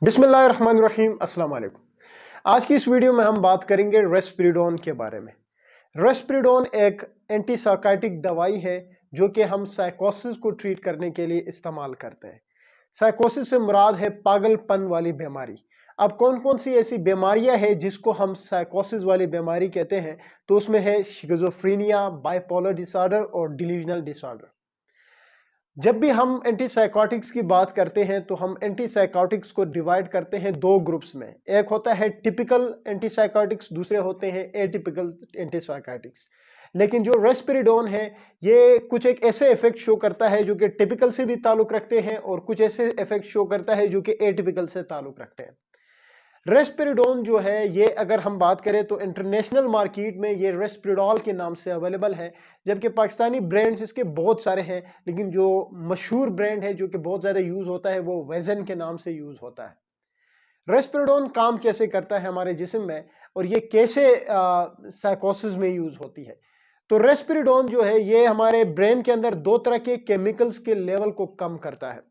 बिस्मिल्लाहिर्रहमानिर्रहीम, अस्सलाम वालेकुम। आज की इस वीडियो में हम बात करेंगे रेस्पिरिडोन के बारे में। रेस्पिरिडोन एक एंटीसाइकोटिक दवाई है जो कि हम साइकोसिस को ट्रीट करने के लिए इस्तेमाल करते हैं। साइकोसिस से मुराद है पागलपन वाली बीमारी। अब कौन कौन सी ऐसी बीमारियां हैं जिसको हम साइकोसिस वाली बीमारी कहते हैं, तो उसमें है शिज़ोफ्रेनिया, बाइपोलर डिसऑर्डर और डिल्यूजनल डिसऑर्डर। जब भी हम एंटीसाइकोटिक्स की बात करते हैं तो हम एंटीसाइकोटिक्स को डिवाइड करते हैं दो ग्रुप्स में। एक होता है टिपिकल एंटीसाइकोटिक्स, दूसरे होते हैं एटिपिकल एंटीसाइकोटिक्स। लेकिन जो रेस्पिरिडोन है ये कुछ एक ऐसे इफेक्ट शो करता है जो कि टिपिकल से भी ताल्लुक रखते हैं और कुछ ऐसे इफेक्ट शो करता है जो कि एटिपिकल से ताल्लुक रखते हैं। रेस्पिरिडोन जो है ये अगर हम बात करें तो इंटरनेशनल मार्केट में ये रेस्पिरिडोल के नाम से अवेलेबल है, जबकि पाकिस्तानी ब्रांड्स इसके बहुत सारे हैं, लेकिन जो मशहूर ब्रांड है जो कि बहुत ज़्यादा यूज़ होता है वो वेजन के नाम से यूज़ होता है। रेस्पिरिडोन काम कैसे करता है हमारे जिस्म में और ये कैसे साइकोसिस में यूज़ होती है। तो रेस्पिरिडोन जो है ये हमारे ब्रेन के अंदर दो तरह के केमिकल्स के लेवल को कम करता है।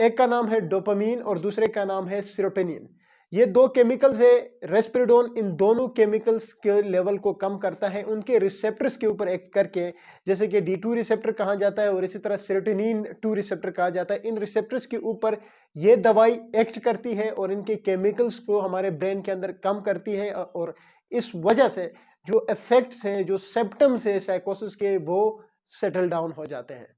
एक का नाम है डोपामीन और दूसरे का नाम है सेरोटोनिन। ये दो केमिकल्स है। रेस्पिरिडोन इन दोनों केमिकल्स के लेवल को कम करता है उनके रिसेप्टर्स के ऊपर एक्ट करके, जैसे कि D2 रिसेप्टर कहा जाता है और इसी तरह सेरोटोनिन 2 रिसेप्टर कहा जाता है। इन रिसेप्टर्स के ऊपर ये दवाई एक्ट करती है और इनके केमिकल्स को हमारे ब्रेन के अंदर कम करती है और इस वजह से जो इफेक्ट्स हैं, जो सिम्पटम्स है साइकोसिस के, वो सेटल डाउन हो जाते हैं।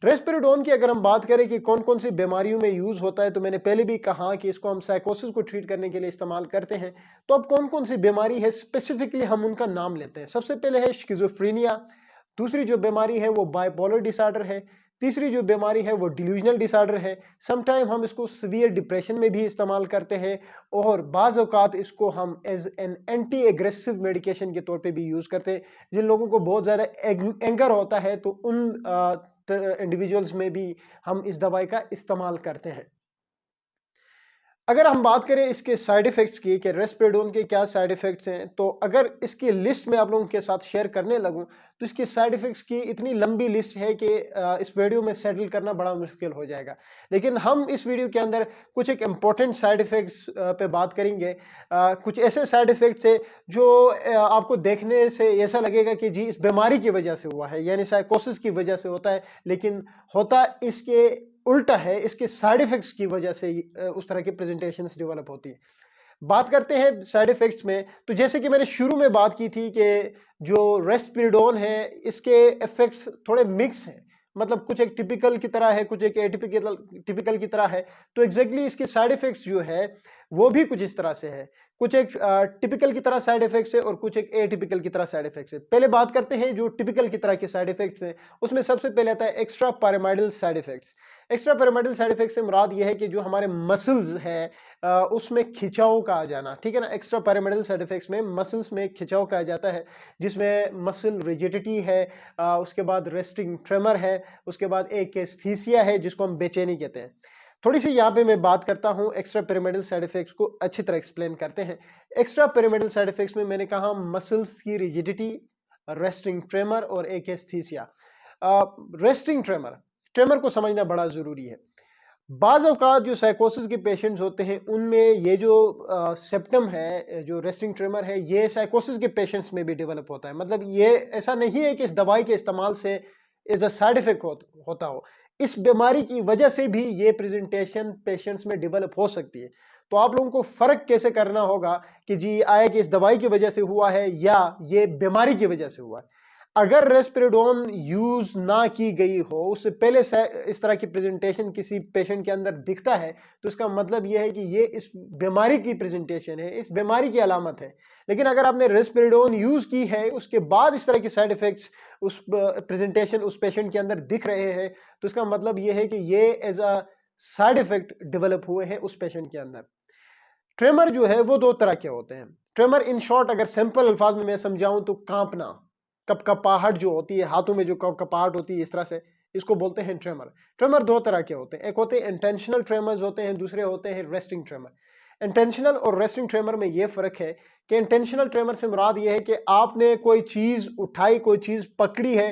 रेस्पिरिडोन की अगर हम बात करें कि कौन कौन सी बीमारियों में यूज होता है, तो मैंने पहले भी कहा कि इसको हम साइकोसिस को ट्रीट करने के लिए इस्तेमाल करते हैं। तो अब कौन कौन सी बीमारी है स्पेसिफिकली हम उनका नाम लेते हैं। सबसे पहले है शिज़ोफ्रेनिया, दूसरी जो बीमारी है वो बाइपोलर डिसऑर्डर है, तीसरी जो बीमारी है वो डिल्यूजनल डिसऑर्डर है। समटाइम हम इसको सीवियर डिप्रेशन में भी इस्तेमाल करते हैं और बाज़ औक़ात इसको हम as an anti aggressive medication के तौर पे भी यूज़ करते हैं। जिन लोगों को बहुत ज़्यादा एंगर होता है तो उन इंडिविजुअल्स में भी हम इस दवाई का इस्तेमाल करते हैं। अगर हम बात करें इसके साइड इफेक्ट्स की कि रेस्पिरिडोन के क्या साइड इफेक्ट्स हैं, तो अगर इसकी लिस्ट में आप लोगों के साथ शेयर करने लगूं तो इसके साइड इफेक्ट्स की इतनी लंबी लिस्ट है कि इस वीडियो में सेटल करना बड़ा मुश्किल हो जाएगा। लेकिन हम इस वीडियो के अंदर कुछ एक इम्पोर्टेंट साइड इफेक्ट्स पे बात करेंगे। कुछ ऐसे साइड इफेक्ट्स है जो आपको देखने से ऐसा लगेगा कि जी इस बीमारी की वजह से हुआ है, यानी साइकोसिस की वजह से होता है, लेकिन होता इसके उल्टा है। इसके साइड इफेक्ट्स की वजह से उस तरह की प्रेजेंटेशंस डेवलप होती है। बात करते हैं साइड इफेक्ट्स में, तो जैसे कि मैंने शुरू में बात की थी कि जो रेस्पिरिडोन है इसके इफेक्ट्स थोड़े मिक्स हैं, मतलब कुछ एक टिपिकल की तरह है, कुछ एक टिपिकल की तरह है। तो एग्जैक्टली इसके साइड इफेक्ट्स जो है वो भी कुछ इस तरह से है। कुछ एक टिपिकल की तरह साइड इफेक्ट्स है और कुछ एक एटिपिकल की तरह साइड इफेक्ट्स है। पहले बात करते हैं जो टिपिकल की तरह के साइड इफेक्ट्स हैं। उसमें सबसे पहले आता है extra pyramidal side effects. Extra pyramidal side effect से मुराद यह है कि जो हमारे मसल्स हैं उसमें खिंचाव का आ जाना, ठीक है ना। एक्स्ट्रा पैरामाइडल साइड इफेक्ट्स में मसल्स में खिंचाव का आ जाता है, जिसमें मसल रिजिडिटी है, उसके बाद रेस्टिंग ट्रेमर है, उसके बाद एक एस्थीसिया है जिसको हम बेचैनी कहते हैं। थोड़ी सी यहाँ पे मैं बात करता हूँ एक्स्ट्रा पैरामाइडल साइड इफेक्ट्स को अच्छी तरह एक्सप्लेन करते हैं। एक्स्ट्रा पैरामाइडल साइड इफेक्ट्स में मैंने कहा मसल्स की रिजिडिटी, रेस्टिंग ट्रेमर और एक एस्थीसिया। रेस्टिंग ट्रेमर को समझना बड़ा जरूरी है। बाज़ औक़ात जो साइकोसिस के पेशेंट्स होते हैं उनमें ये जो सिम्पटम है, जो रेस्टिंग ट्रेमर है, ये साइकोसिस के पेशेंट्स में भी डेवलप होता है। मतलब ये ऐसा नहीं है कि इस दवाई के इस्तेमाल से एज अ साइड इफेक्ट होता हो, इस बीमारी की वजह से भी ये प्रेजेंटेशन पेशेंट्स में डेवलप हो सकती है। तो आप लोगों को फर्क कैसे करना होगा कि जी आए कि इस दवाई की वजह से हुआ है या ये बीमारी की वजह से हुआ है। अगर रेस्पिरिडोन यूज ना की गई हो, उससे पहले इस तरह की प्रेजेंटेशन किसी पेशेंट के अंदर दिखता है, तो इसका मतलब यह है कि ये इस बीमारी की प्रेजेंटेशन है, इस बीमारी की अलामत है। लेकिन अगर आपने रेस्पिरिडोन यूज की है उसके बाद इस तरह के साइड इफेक्ट्स उस प्रेजेंटेशन उस पेशेंट के अंदर दिख रहे हैं, तो इसका मतलब यह है कि ये as a side effect develop हुए हैं उस पेशेंट के अंदर। ट्रेमर जो है वो दो तरह के होते हैं। ट्रेमर इन शॉर्ट अगर सिंपल अल्फाज में मैं समझाऊं तो कांपना, कपकपाहट जो होती है, हाथों में जो कपकपाहट होती है, इस तरह से इसको बोलते हैं ट्रेमर। ट्रेमर दो तरह के होते हैं, एक होते हैं इंटेंशनल ट्रेमर्स होते हैं, दूसरे होते हैं रेस्टिंग ट्रेमर। इंटेंशनल और रेस्टिंग ट्रेमर में यह फर्क है कि इंटेंशनल ट्रेमर से मुराद यह है कि आपने कोई चीज उठाई, कोई चीज पकड़ी है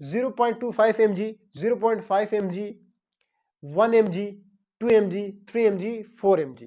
0.25 mg, 0.5 mg, 1 mg, 2 mg, 3 mg, 4 mg,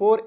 4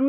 2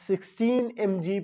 16 mg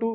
2